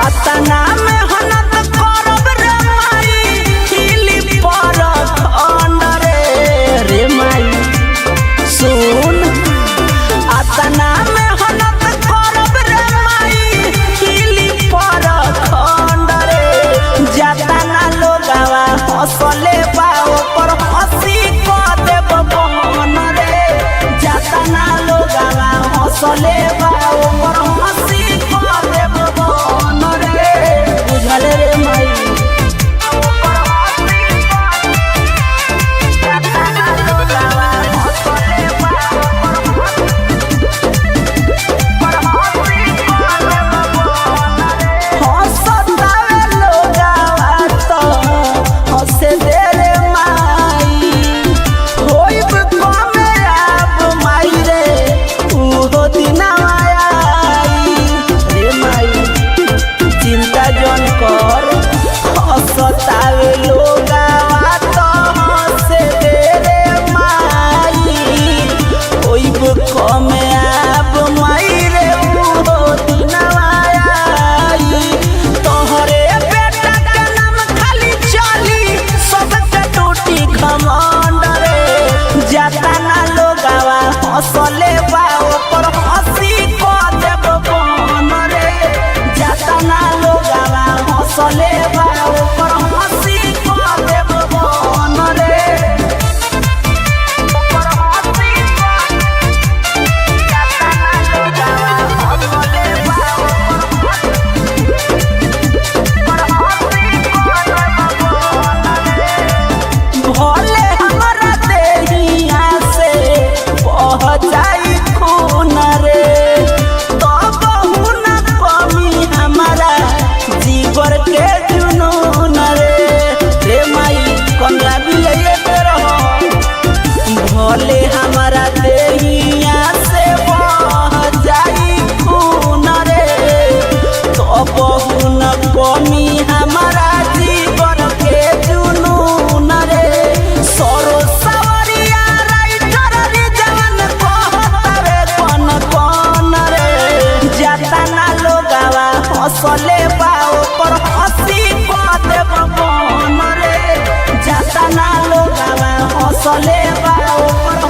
अतना में हनत करब रे माई हिली पर खंड रे माई सुन अतना में हनत करब रे माई हिली पर खंड रे जतना लोगवा हंसले बा ओकर हंसी क देब बहन रे जतना लोगवा हंसले बा ओकर हंसी क देब बहन रे बुझल रे माई सतावे लोगवा तो हंसे रे माई ओइब कमे आब माई रे उहो दिनवा आई तोहरे बेटा के नाम खाली चली सबके टूटी घमंड रे जतना लोगवा हंसले बा ओकर हंसी क देब बहन रे जतना लोगवा हंसले बा ओकर हंसी क देब बहन रे भले हमरा देहिया से बह जाई खून रे तब हुन कमी हमारा जीवर के जुनून रे माई कमरा भी ले रह भले हमारा देहिया से बह जाई खून रे तब हुन कमी हमारा जीवर के जुनून रे सरो सवरिया राइटर रे जवन कहतावे कौन रे जतना लोगवा हंसले बा ओकर हंसी क देब बहन रे जतना लोगवा हंसले बा ओकर